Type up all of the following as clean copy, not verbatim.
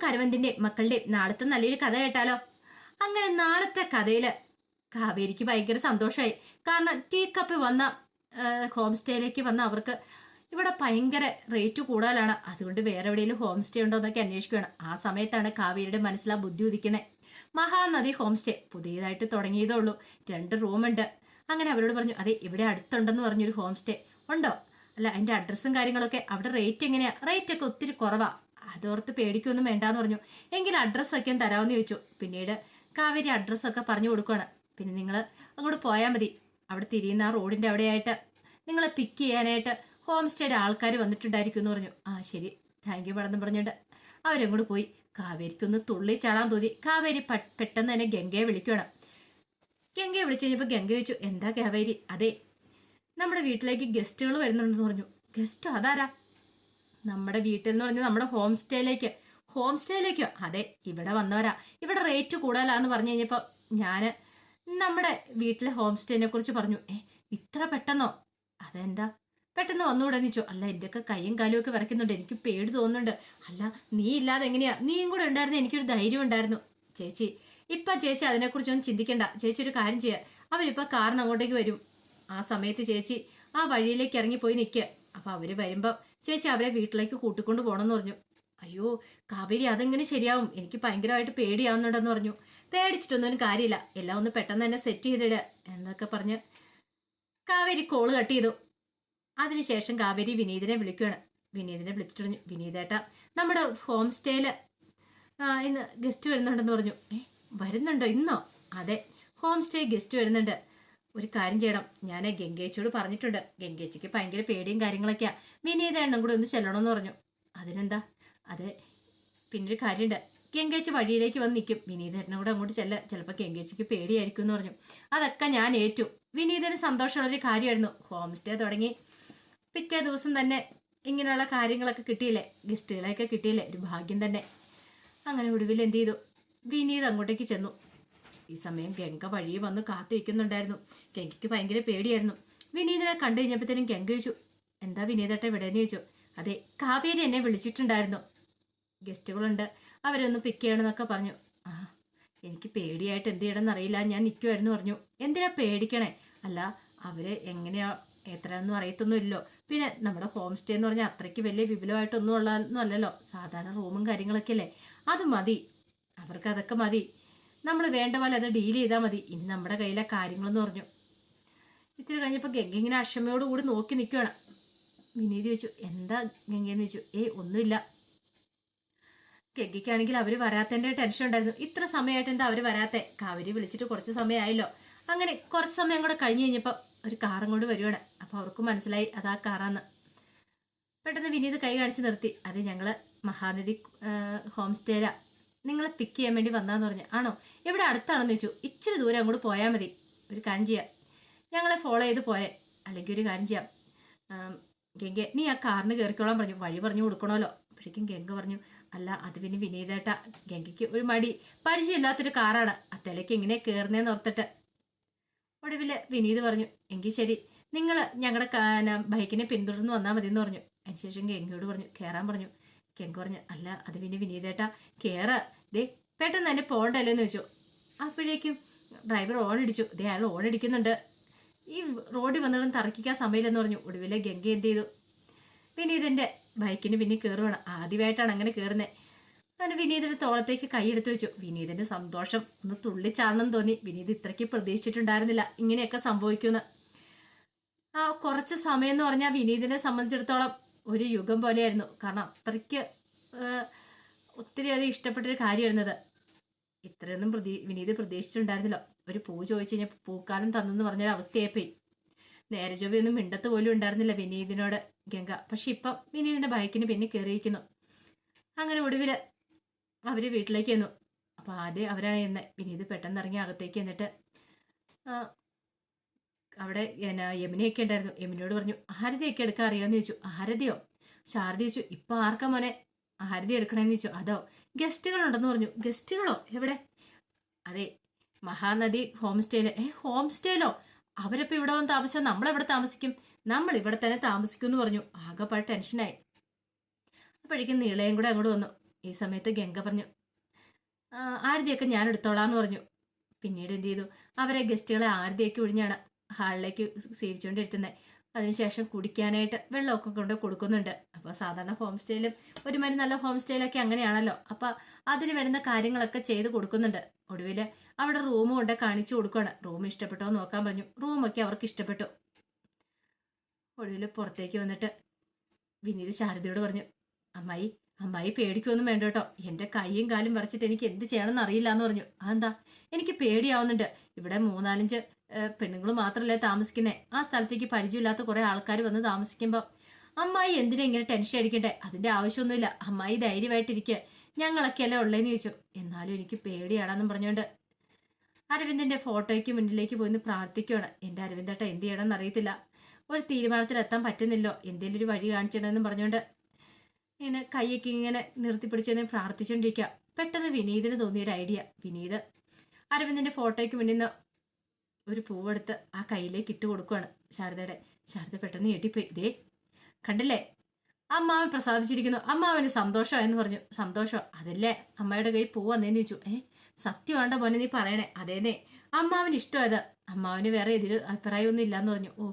കരവന്തിന്റെ മക്കളുടെ നാളത്തെ നല്ലൊരു കഥ കേട്ടാലോ? അങ്ങനെ നാളത്തെ കഥയില് കാവേരിക്ക് ഭയങ്കര സന്തോഷമായി. കാരണം ടീ കപ്പ് വന്ന ഹോം സ്റ്റേയിലേക്ക് വന്ന അവർക്ക് ഇവിടെ ഭയങ്കര റേറ്റ് കൂടുതലാണ്. അതുകൊണ്ട് വേറെ എവിടെയെങ്കിലും ഹോം സ്റ്റേ ഉണ്ടോ എന്നൊക്കെ അന്വേഷിക്കുകയാണ്. ആ സമയത്താണ് കാവേരിയുടെ മനസ്സിൽ ആ ബുദ്ധി ഉദിക്കുന്നത്. മഹാനദി ഹോം സ്റ്റേ പുതിയതായിട്ട് തുടങ്ങിയതേ ഉള്ളൂ. 2 റൂമുണ്ട്. അങ്ങനെ അവരോട് പറഞ്ഞു, അതെ ഇവിടെ അടുത്തുണ്ടെന്ന് പറഞ്ഞൊരു ഹോം സ്റ്റേ ഉണ്ടോ? അല്ല അതിന്റെ അഡ്രസ്സും കാര്യങ്ങളൊക്കെ അവിടെ റേറ്റ് എങ്ങനെയാ? റേറ്റ് ഒക്കെ ഒത്തിരി കുറവാ, അതോർത്ത് പേടിക്കൊന്നും വേണ്ടാന്ന് പറഞ്ഞു. എങ്കിൽ അഡ്രസ്സൊക്കെ തരാമെന്ന് ചോദിച്ചു. പിന്നീട് കാവേരി അഡ്രസ്സൊക്കെ പറഞ്ഞു കൊടുക്കുകയാണ്. പിന്നെ നിങ്ങൾ അങ്ങോട്ട് പോയാൽ മതി, അവിടെ തിരിയുന്ന ആ റോഡിന്റെ അവിടെയായിട്ട് നിങ്ങളെ പിക്ക് ചെയ്യാനായിട്ട് ഹോം സ്റ്റേയുടെ ആൾക്കാർ വന്നിട്ടുണ്ടായിരിക്കും എന്ന് പറഞ്ഞു. ആ ശരി, താങ്ക് യു പടന്ന് പറഞ്ഞിട്ട് അവരങ്ങോട്ട് പോയി. കാവേരിക്കൊന്ന് തുള്ളി ചാടാൻ തോന്നി. കാവേരി പെട്ടെന്ന് തന്നെ ഗംഗയെ വിളിക്കുകയാണ്. ഗംഗയെ വിളിച്ചു കഴിഞ്ഞപ്പോൾ ഗംഗ ചോദിച്ചു, എന്താ കാവേരി? അതെ, നമ്മുടെ വീട്ടിലേക്ക് ഗസ്റ്റുകൾ വരുന്നുണ്ടെന്ന് പറഞ്ഞു. ഗസ്റ്റ് അതാരാ? നമ്മുടെ വീട്ടിൽ എന്ന് പറഞ്ഞാൽ നമ്മുടെ ഹോം സ്റ്റേയിലേക്ക്. ഹോം സ്റ്റേയിലേക്കോ? അതെ, ഇവിടെ വന്നവരാ. ഇവിടെ റേറ്റ് കൂടുതലാന്ന് പറഞ്ഞു കഴിഞ്ഞപ്പോൾ ഞാൻ നമ്മുടെ വീട്ടിലെ ഹോം സ്റ്റേനെ കുറിച്ച് പറഞ്ഞു. ഇത്ര പെട്ടെന്നോ? അതെന്താ പെട്ടെന്ന് വന്നുകൂടെ എന്ന് ചോദിച്ചു. അല്ല, എന്റെയൊക്കെ കൈയും കാലും ഒക്കെ വിറയ്ക്കുന്നുണ്ട്, എനിക്ക് പേടി തോന്നുന്നുണ്ട്. അല്ല, നീ ഇല്ലാതെ എങ്ങനെയാ? നീയും കൂടെ ഉണ്ടായിരുന്നു, എനിക്കൊരു ധൈര്യം ഉണ്ടായിരുന്നു. ചേച്ചി ഇപ്പൊ ചേച്ചി അതിനെക്കുറിച്ചൊന്നും ചിന്തിക്കണ്ട. ചേച്ചി ഒരു കാര്യം ചെയ്യുക, അവരിപ്പോ കാറിന് അങ്ങോട്ടേക്ക് വരും. ആ സമയത്ത് ചേച്ചി ആ വഴിയിലേക്ക് ഇറങ്ങിപ്പോയി നിൽക്കുക. അപ്പൊ അവര് വരുമ്പോ ചേച്ചി അവരെ വീട്ടിലേക്ക് കൂട്ടിക്കൊണ്ട് പോകണമെന്ന് പറഞ്ഞു. അയ്യോ കാവേരി, അതെങ്ങനെ ശരിയാവും? എനിക്ക് ഭയങ്കരമായിട്ട് പേടിയാവുന്നുണ്ടെന്ന് പറഞ്ഞു. പേടിച്ചിട്ടൊന്നും കാര്യമില്ല, എല്ലാം ഒന്ന് പെട്ടെന്ന് തന്നെ സെറ്റ് ചെയ്തിട് എന്നൊക്കെ പറഞ്ഞ് കാവേരി കോള് കട്ട് ചെയ്തു. അതിനുശേഷം കാവേരി വിനീതിനെ വിളിക്കുകയാണ്. വിനീതിനെ വിളിച്ചിട്ട് പറഞ്ഞു, വിനീതേട്ടാ നമ്മുടെ ഹോം സ്റ്റേയില് ഇന്ന് ഗസ്റ്റ് വരുന്നുണ്ടെന്ന് പറഞ്ഞു. വരുന്നുണ്ടോ ഇന്നോ? അതെ, ഹോം സ്റ്റേ ഗസ്റ്റ് വരുന്നുണ്ട്. ഒരു കാര്യം ചെയ്യണം, ഞാൻ ഗംഗേച്ചിയോട് പറഞ്ഞിട്ടുണ്ട്. ഗംഗേച്ചിക്ക് ഭയങ്കര പേടിയും കാര്യങ്ങളൊക്കെയാ. വിനീത എണ്ണം കൂടെ ഒന്ന് ചെല്ലണമെന്ന് പറഞ്ഞു. അതിനെന്താ? അതെ, പിന്നൊരു കാര്യമുണ്ട്, ഗംഗേച്ചി വഴിയിലേക്ക് വന്ന് നിൽക്കും. വിനീത എണ്ണം കൂടെ അങ്ങോട്ട് ചിലപ്പോൾ ഗംഗേച്ചിക്ക് പേടിയായിരിക്കും എന്ന് പറഞ്ഞു. അതൊക്കെ ഞാൻ ഏറ്റു. വിനീതന് സന്തോഷമുള്ളൊരു കാര്യമായിരുന്നു. ഹോം സ്റ്റേ തുടങ്ങി പിറ്റേ ദിവസം തന്നെ ഇങ്ങനെയുള്ള കാര്യങ്ങളൊക്കെ കിട്ടിയില്ലേ, ഗസ്റ്റുകളെയൊക്കെ കിട്ടിയില്ലേ, ഒരു ഭാഗ്യം തന്നെ. അങ്ങനെ ഒടുവിൽ എന്ത് ചെയ്തു, വിനീത് അങ്ങോട്ടേക്ക് ചെന്നു. ഈ സമയം ഗംഗ വഴിയെ വന്ന് കാത്തിരിക്കുന്നുണ്ടായിരുന്നു. ഗംഗയ്ക്ക് ഭയങ്കര പേടിയായിരുന്നു. വിനീതിനെ കണ്ടു കഴിഞ്ഞപ്പോഴത്തേനും ഗംഗ ചോദിച്ചു, എന്താ വിനീതേട്ട എവിടെയെന്ന് ചോദിച്ചു. അതെ, കാവേരി എന്നെ വിളിച്ചിട്ടുണ്ടായിരുന്നു, ഗസ്റ്റുകളുണ്ട്, അവരൊന്ന് പിക്ക് ചെയ്യണമെന്നൊക്കെ പറഞ്ഞു. ആ, എനിക്ക് പേടിയായിട്ട് എന്ത് ചെയ്യണമെന്ന് അറിയില്ല, ഞാൻ നിൽക്കുമായിരുന്നു പറഞ്ഞു. എന്തിനാ പേടിക്കണേ? അല്ല, അവര് എങ്ങനെയാ എത്രയൊന്നും അറിയത്തൊന്നുമില്ലല്ലോ. പിന്നെ നമ്മുടെ ഹോം സ്റ്റേ എന്ന് പറഞ്ഞാൽ അത്രയ്ക്ക് വലിയ വിപുലമായിട്ടൊന്നും ഉള്ളതൊന്നും അല്ലല്ലോ, സാധാരണ റൂമും കാര്യങ്ങളൊക്കെ അല്ലേ, അത് മതി, അവർക്ക് അതൊക്കെ മതി, നമ്മൾ വേണ്ട പോലെ അത് ഡീൽ ചെയ്താൽ മതി, ഇനി നമ്മുടെ കയ്യിലെ കാര്യങ്ങളെന്ന് പറഞ്ഞു. ഇത്തിരി കഴിഞ്ഞപ്പോൾ ഗംഗ ഇങ്ങനെ അക്ഷമയോട് കൂടി നോക്കി നിൽക്കുകയാണ്. വിനീത് ചോദിച്ചു, എന്താ ഗംഗയെന്ന് ചോദിച്ചു. ഒന്നുമില്ല. ഗംഗയ്ക്കാണെങ്കിൽ അവർ വരാത്തതിൻ്റെ ടെൻഷൻ ഉണ്ടായിരുന്നു. ഇത്ര സമയമായിട്ട് എന്താ അവർ വരാത്തെ? കാവേരി വിളിച്ചിട്ട് കുറച്ച് സമയമായല്ലോ. അങ്ങനെ കുറച്ച് സമയം കൂടെ കഴിഞ്ഞ് കഴിഞ്ഞപ്പോൾ ഒരു കാറും കൊണ്ട് വരുവാണ്. അപ്പോൾ അവർക്ക് മനസ്സിലായി അതാ കാറാന്ന്. പെട്ടെന്ന് വിനീത് കൈ കാണിച്ച് നിർത്തി. അത് ഞങ്ങൾ മഹാനദി ഹോം സ്റ്റേയിലാ, നിങ്ങളെ പിക്ക് ചെയ്യാൻ വേണ്ടി വന്നാന്ന് പറഞ്ഞു. ആണോ, എവിടെ അടുത്താണെന്ന് ചോദിച്ചു. ഇച്ചിരി ദൂരം അങ്ങോട്ട് പോയാൽ മതി, ഒരു കാര്യം ചെയ്യാം, ഞങ്ങളെ ഫോളോ ചെയ്ത് പോരെ, അല്ലെങ്കിൽ ഒരു കാര്യം ചെയ്യാം, ഗംഗ നീ ആ കാറിന് കയറിക്കോളാൻ പറഞ്ഞു. വഴി പറഞ്ഞു കൊടുക്കണമല്ലോ. അപ്പോഴേക്കും ഗംഗ പറഞ്ഞു, അല്ല അത് പിന്നെ വിനീതേട്ട, ഗംഗയ്ക്ക് ഒരു മടി, പരിചയമില്ലാത്തൊരു കാറാണ്, അത്തേലേക്ക് എങ്ങനെ കയറുന്നതെന്ന് ഓർത്തിട്ട്. ഒടുവിൽ വിനീത് പറഞ്ഞു, എങ്കിൽ ശരി, നിങ്ങൾ ഞങ്ങളുടെ ബൈക്കിനെ പിന്തുടർന്ന് വന്നാൽ മതി എന്ന് പറഞ്ഞു. അതിനുശേഷം ഗംഗയോട് പറഞ്ഞു കയറാൻ പറഞ്ഞു. ഗംഗ പറഞ്ഞു, അല്ല അത് പിന്നെ വിനീതേട്ടാ കയറാ, ദേ പെട്ടെന്ന് തന്നെ പോകണ്ടല്ലേന്ന് ചോദിച്ചു. അപ്പോഴേക്കും ഡ്രൈവർ ഓൺ അടിച്ചു. ദേ അയാൾ ഓൺ അടിക്കുന്നുണ്ട്, ഈ റോഡിൽ വന്നിടം തറക്കിക്കാൻ സമയമില്ലെന്ന് പറഞ്ഞു. ഒടുവിലെ ഗംഗ എന്ത് ചെയ്തു, വിനീതിന്റെ ബൈക്കിന് പിന്നെ കയറുവാണ്. ആദ്യമായിട്ടാണ് അങ്ങനെ കയറുന്നത്. അങ്ങനെ വിനീതിന്റെ തോളത്തേക്ക് കൈയെടുത്ത് വെച്ചു. വിനീതിന്റെ സന്തോഷം ഒന്ന് തുള്ളിച്ചാടണം തോന്നി. വിനീത് ഇത്രയ്ക്ക് പ്രതീക്ഷിച്ചിട്ടുണ്ടായിരുന്നില്ല ഇങ്ങനെയൊക്കെ സംഭവിക്കുമെന്ന്. ആ കുറച്ച് സമയം എന്ന് പറഞ്ഞാൽ വിനീതിനെ സംബന്ധിച്ചിടത്തോളം ഒരു യുഗം പോലെയായിരുന്നു. കാരണം അത്രയ്ക്ക് ഒത്തിരി അധികം ഇഷ്ടപ്പെട്ടൊരു കാര്യമായിരുന്നത്. ഇത്രയൊന്നും വിനീത് പ്രതീക്ഷിച്ചിട്ടുണ്ടായിരുന്നില്ല. ഒരു പൂ ചോദിച്ചു കഴിഞ്ഞാൽ പൂക്കാലം തന്നെന്ന് പറഞ്ഞൊരു അവസ്ഥയായിപ്പോയി. നേരെ ചൊവ്വയൊന്നും മിണ്ടത്ത് പോലും ഉണ്ടായിരുന്നില്ല വിനീതിനോട് ഗംഗ. പക്ഷെ ഇപ്പം വിനീതിന്റെ ബൈക്കിന് പിന്നെ കയറിയിരിക്കുന്നു. അങ്ങനെ ഒടുവില് അവര് വീട്ടിലേക്ക് ചെന്നു. അപ്പൊ ആദ്യം അവരാണ് ചെന്നത്. വിനീത് പെട്ടെന്ന് ഇറങ്ങി അകത്തേക്ക് എന്നിട്ട് അവിടെ യമുനയൊക്കെ ഉണ്ടായിരുന്നു. യമുനയോട് പറഞ്ഞു, ആരതിയൊക്കെ എടുക്കാൻ അറിയാമെന്ന് ചോദിച്ചു. ആരതിയോ? ശാരദ ചോദിച്ചു. ഇപ്പൊ ആർക്കാ മോനെ ആരതി എടുക്കണേന്ന് ചോദിച്ചു. അതോ ഗസ്റ്റുകളുണ്ടെന്ന് പറഞ്ഞു. ഗസ്റ്റുകളോ? എവിടെ? അതെ, മഹാനദി ഹോം സ്റ്റേയില്. ഹോം സ്റ്റേയിലോ? അവരിപ്പോ ഇവിടെ വന്ന് താമസിച്ചാൽ നമ്മളെവിടെ താമസിക്കും? നമ്മൾ ഇവിടെ തന്നെ താമസിക്കും എന്ന് പറഞ്ഞു. ആകെപ്പാട് ടെൻഷനായി. അപ്പോഴേക്കും നീളയും കൂടെ അങ്ങോട്ട് വന്നു. ഈ സമയത്ത് ഗംഗ പറഞ്ഞു, ആരതിയൊക്കെ ഞാൻ എടുത്തോളാന്ന് പറഞ്ഞു. പിന്നീട് എന്ത് ചെയ്തു, അവരെ ഗസ്റ്റുകളെ ആരതിയൊക്കെ ഒഴിഞ്ഞാണ് ഹാളിലേക്ക് സ്വീകരിച്ചുകൊണ്ടിരുത്തുന്നത്. അതിനുശേഷം കുടിക്കാനായിട്ട് വെള്ളമൊക്കെ കൊണ്ട് കൊടുക്കുന്നുണ്ട്. അപ്പോൾ സാധാരണ ഹോം സ്റ്റേയിലും ഒരുമാതിരി നല്ല ഹോം സ്റ്റേയിലൊക്കെ അങ്ങനെയാണല്ലോ. അപ്പോൾ അതിന് വേണ്ടുന്ന കാര്യങ്ങളൊക്കെ ചെയ്ത് കൊടുക്കുന്നുണ്ട്. ഒടുവിൽ അവിടെ റൂം കൊണ്ട് കാണിച്ചു കൊടുക്കുകയാണ്. റൂം ഇഷ്ടപ്പെട്ടോ നോക്കാൻ പറഞ്ഞു. റൂമൊക്കെ അവർക്ക് ഇഷ്ടപ്പെട്ടു. ഒടുവിൽ പുറത്തേക്ക് വന്നിട്ട് വിനീത് ശാരദയോട് പറഞ്ഞു, അമ്മായി അമ്മായി പേടിക്കൊന്നും വേണ്ട കേട്ടോ, എൻ്റെ കൈയും കാലും വരച്ചിട്ട് എനിക്ക് എന്ത് ചെയ്യണമെന്ന് അറിയില്ല എന്ന് പറഞ്ഞു. അതെന്താ? എനിക്ക് പേടിയാവുന്നുണ്ട്. ഇവിടെ 3-4 പെണ്ണുങ്ങൾ മാത്രമല്ലേ താമസിക്കുന്നേ. ആ സ്ഥലത്തേക്ക് പരിചയമില്ലാത്ത കുറെ ആൾക്കാർ വന്ന് താമസിക്കുമ്പോൾ അമ്മായി എന്തിനാ ഇങ്ങനെ ടെൻഷൻ അടിക്കണ്ടേ? അതിന്റെ ആവശ്യമൊന്നുമില്ല. അമ്മായി ധൈര്യമായിട്ടിരിക്കുക, ഞങ്ങളൊക്കെയല്ലേ ഉള്ളേന്ന് ചോദിച്ചു. എന്നാലും എനിക്ക് പേടിയാണെന്നും പറഞ്ഞുകൊണ്ട് അരവിന്ദന്റെ ഫോട്ടോയ്ക്ക് മുന്നിലേക്ക് പോയി പ്രാർത്ഥിക്കുകയാണ്. എൻ്റെ അരവിന്ദേട്ട എന്ത് ചെയ്യണമെന്ന് അറിയത്തില്ല, ഒരു തീരുമാനത്തിലെത്താൻ പറ്റുന്നില്ലോ, എന്തെങ്കിലും ഒരു വഴി കാണിച്ചിടണമെന്നും പറഞ്ഞുകൊണ്ട് ഇങ്ങനെ കൈയൊക്കെ ഇങ്ങനെ നിർത്തിപ്പിടിച്ചെന്ന് പ്രാർത്ഥിച്ചുകൊണ്ടിരിക്കുക. പെട്ടെന്ന് വിനീതിന് തോന്നിയൊരു ഐഡിയ. വിനീത് അരവിന്ദന്റെ ഫോട്ടോയ്ക്ക് മുന്നിൽ നിന്ന് ഒരു പൂവെടുത്ത് ആ കയ്യിലേക്ക് ഇട്ട് കൊടുക്കുകയാണ് ശാരദയുടെ. ശാരദ പെട്ടെന്ന് ഞെട്ടിപ്പോയി. ഇതേ കണ്ടില്ലേ, അമ്മാവൻ പ്രസാദിച്ചിരിക്കുന്നു, അമ്മാവന് സന്തോഷം എന്ന് പറഞ്ഞു. സന്തോഷം? അതല്ലേ അമ്മയുടെ കൈ പൂ വന്നേന്ന് ചോദിച്ചു. സത്യമാണ്ട മോനെ നീ പറയണേ? അതേന്നേ, അമ്മാവന് ഇഷ്ടമായത്, അമ്മാവന് വേറെ ഇതിൽ അഭിപ്രായമൊന്നും ഇല്ലാന്ന് പറഞ്ഞു. ഓ,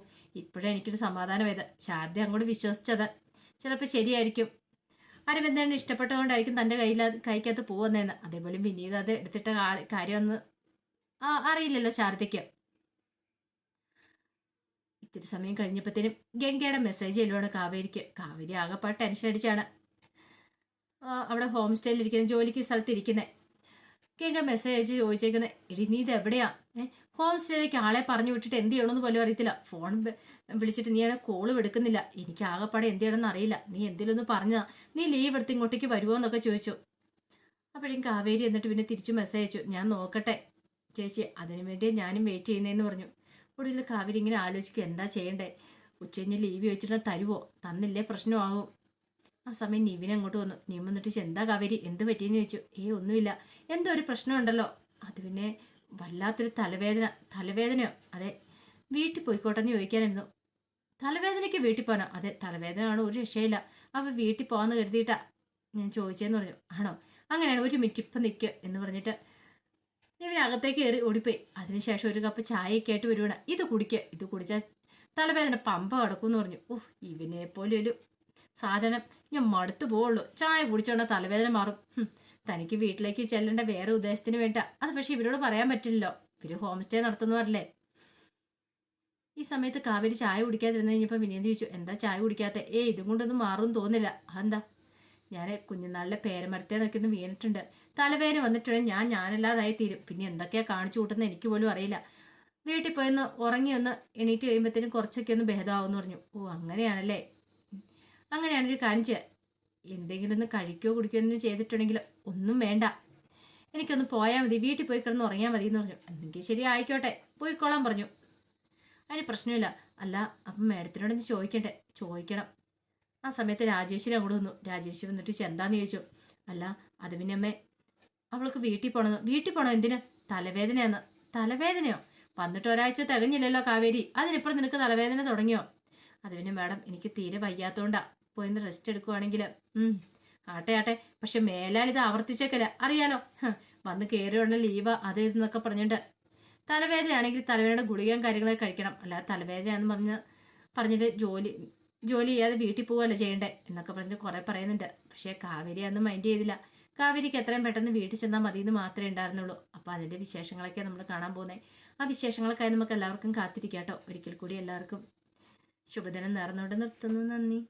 ഇപ്പോഴേ എനിക്കൊരു സമാധാനമായത്. ശാരദ അങ്ങോട്ട് വിശ്വസിച്ചത് ചിലപ്പോൾ ശരിയായിരിക്കും. അരവിന്ദന് ഇഷ്ടപ്പെട്ടതുകൊണ്ടായിരിക്കും തൻ്റെ കൈക്കകത്ത് പൂ വന്നതെന്ന്. അതേപോലെ വിനീത് അത് എടുത്തിട്ട കാര്യമൊന്നും അറിയില്ലല്ലോ ശാരദയ്ക്ക്. ഇത്തിരി സമയം കഴിഞ്ഞപ്പോഴത്തേനും ഗംഗയുടെ മെസ്സേജ് ചെല്ലുവാണ് കാവേരിക്ക്. കാവേരി ആകെപ്പാട് ടെൻഷൻ അടിച്ചാണ് അവിടെ ഹോം സ്റ്റേയിൽ ഇരിക്കുന്നത്, ജോലിക്ക് സ്ഥലത്ത് ഇരിക്കുന്നത്. ഗംഗ മെസ്സേജ് അയച്ച് ചോദിച്ചേക്കുന്നത്, എടി നീ ഇത് എവിടെയാ? ഹോം സ്റ്റേയിലേക്ക് ആളെ പറഞ്ഞു വിട്ടിട്ട് എന്ത് ചെയ്യണമെന്ന് പോലും അറിയത്തില്ല. ഫോൺ വിളിച്ചിട്ട് നീയാണെ കോളും എടുക്കുന്നില്ല. എനിക്ക് ആകെപ്പാടെ എന്ത് ചെയ്യണമെന്ന് അറിയില്ല. നീ എന്തെങ്കിലും ഒന്ന് പറഞ്ഞാ നീ ലീവ് എടുത്ത് ഇങ്ങോട്ടേക്ക് വരുമോ എന്നൊക്കെ ചോദിച്ചു. അപ്പോഴേക്കും കാവേരി എന്നിട്ട് പിന്നെ തിരിച്ചു മെസ്സേജ് അയച്ചു, ഞാൻ നോക്കട്ടെ ചേച്ചി, അതിനു വേണ്ടി ഞാനും വെയിറ്റ് ചെയ്യുന്നതെന്ന് പറഞ്ഞു. ഒടുവിൽ കാവേരി ഇങ്ങനെ ആലോചിക്കും, എന്താ ചെയ്യണ്ടേ? ഉച്ചകഴിഞ്ഞ് ലീവ് ചോദിച്ചിട്ട് തരുവോ? തന്നില്ലേ പ്രശ്നമാകും. ആ സമയം നിവിനെ അങ്ങോട്ട് വന്നു. നീ വന്നിട്ട് എന്താ കാവേരി, എന്ത് പറ്റിയെന്ന് ചോദിച്ചു. ഒന്നുമില്ല, എന്തോ ഒരു പ്രശ്നമുണ്ടല്ലോ. അത് പിന്നെ വല്ലാത്തൊരു തലവേദനയോ? അതെ, വീട്ടിൽ പോയിക്കോട്ടെന്ന് ചോദിക്കാനായിരുന്നു. തലവേദനയ്ക്ക് വീട്ടിൽ പോകാനോ? അതെ, തലവേദന ആണ്, ഒരു രക്ഷയില്ല. അവ വീട്ടിൽ പോകാമെന്ന് കരുതിയിട്ടാ ഞാൻ ചോദിച്ചതെന്ന് പറഞ്ഞു. ആണോ? അങ്ങനെയാണ്, ഒരു മിനിറ്റ് ഇപ്പം നിൽക്കുക എന്ന് പറഞ്ഞിട്ട് ഇവനകത്തേക്ക് കയറി ഓടിപ്പോയി. അതിനുശേഷം ഒരു കപ്പ് ചായയൊക്കെ ആയിട്ട് വരുവാണ്. ഇത് കുടിച്ചാൽ തലവേദന പമ്പ കിടക്കുമെന്ന് പറഞ്ഞു. ഓഹ്, ഇവനെ പോലെ ഒരു സാധനം, ഞാൻ മടുത്തു പോവുള്ളൂ. ചായ കുടിച്ചോണ്ട തലവേദന മാറും. തനിക്ക് വീട്ടിലേക്ക് ചെല്ലേണ്ട വേറെ ഉദ്ദേശത്തിന് വേണ്ട. അത് പക്ഷെ ഇവരോട് പറയാൻ പറ്റില്ലല്ലോ, ഇവര് ഹോം സ്റ്റേ നടത്തുന്നവരല്ലേ. ഈ സമയത്ത് കാവേരി ചായ കുടിക്കാതിരുന്ന് കഴിഞ്ഞപ്പോൾ വിനീത് ചോദിച്ചു, എന്താ ചായ കുടിക്കാത്ത? ഇതും കൊണ്ടൊന്നും മാറും തോന്നില്ല. അതെന്താ? ഞാൻ കുഞ്ഞുനാളിലെ പേരമരത്തേന്നൊക്കെ ഒന്ന് വീണിട്ടുണ്ട്. തലവേദന വന്നിട്ടുണ്ടെങ്കിൽ ഞാനല്ലാതായി തീരും. പിന്നെ എന്തൊക്കെയാ കാണിച്ചു കൂട്ടുന്നത് എനിക്ക് പോലും അറിയില്ല. വീട്ടിൽ പോയൊന്ന് ഉറങ്ങി ഒന്ന് എണീറ്റ് കഴിയുമ്പോഴത്തേനും കുറച്ചൊക്കെ ഒന്ന് ഭേദമാവെന്ന് പറഞ്ഞു. ഓ, അങ്ങനെയാണല്ലേ. അങ്ങനെയാണൊരു കാര്യം ചെയ്യുക. എന്തെങ്കിലും ഒന്ന് കഴിക്കുകയോ കുടിക്കുകയോ ചെയ്തിട്ടുണ്ടെങ്കിൽ ഒന്നും വേണ്ട, എനിക്കൊന്ന് പോയാൽ മതി, വീട്ടിൽ പോയി കിടന്ന് ഉറങ്ങിയാൽ മതി എന്ന് പറഞ്ഞു. എന്തെങ്കിലും ശരി, ആയിക്കോട്ടെ, പോയിക്കോളാൻ പറഞ്ഞു. അതിന് പ്രശ്നമില്ല. അല്ല, അപ്പം മേഡത്തിനോട് എന്ത് ചോദിക്കണം. ആ സമയത്ത് രാജേശ്വരി അങ്ങോട്ട് വന്നു. രാജേശ്വരി വന്നിട്ട് എന്താന്ന് ചോദിച്ചു. അല്ല, അത് പിന്നെ അമ്മേ, അവൾക്ക് വീട്ടിൽ പോണോ? എന്തിനാ? തലവേദനയാന്ന്. തലവേദനയോ? വന്നിട്ട് ഒരാഴ്ച തികഞ്ഞില്ലല്ലോ കാവേരി, അതിനിപ്പോൾ നിനക്ക് തലവേദന തുടങ്ങിയോ? അത് പിന്നെ മാഡം, എനിക്ക് തീരെ വയ്യാത്തോണ്ടാ, പോയിന്ന് റെസ്റ്റ് എടുക്കുവാണെങ്കിൽ. ആട്ടെ, പക്ഷെ മേലാൽ ഇത് ആവർത്തിച്ചേക്കല്ല, അറിയാലോ. വന്ന് കയറിയുള്ള ലീവ് അത് ഇതെന്നൊക്കെ പറഞ്ഞിട്ട്. തലവേദനയാണെങ്കിൽ തലവേദനയുടെ ഗുളികയും കാര്യങ്ങളൊക്കെ കഴിക്കണം. അല്ലാതെ തലവേദനയാന്ന് പറഞ്ഞിട്ട് ജോലി ചെയ്യാതെ വീട്ടിൽ പോവുകയല്ലേ ചെയ്യണ്ടേ എന്നൊക്കെ പറഞ്ഞ് കുറെ പറയുന്നുണ്ട്. പക്ഷേ കാവേരി അന്ന് മൈൻഡ് ചെയ്തില്ല. കാവേരിക്ക് എത്രയും പെട്ടെന്ന് വീട്ടിൽ ചെന്നാൽ മതി എന്ന് മാത്രമേ ഉണ്ടായിരുന്നുള്ളൂ. അപ്പോൾ അതിൻ്റെ വിശേഷങ്ങളൊക്കെ നമ്മൾ കാണാൻ പോകുന്നത്. ആ വിശേഷങ്ങൾക്കായി നമുക്ക് എല്ലാവർക്കും കാത്തിരിക്കാം കേട്ടോ. ഒരിക്കൽ കൂടി എല്ലാവർക്കും ശുഭദിനം നേർന്നുകൊണ്ട് നിർത്തുന്നു. നന്ദി.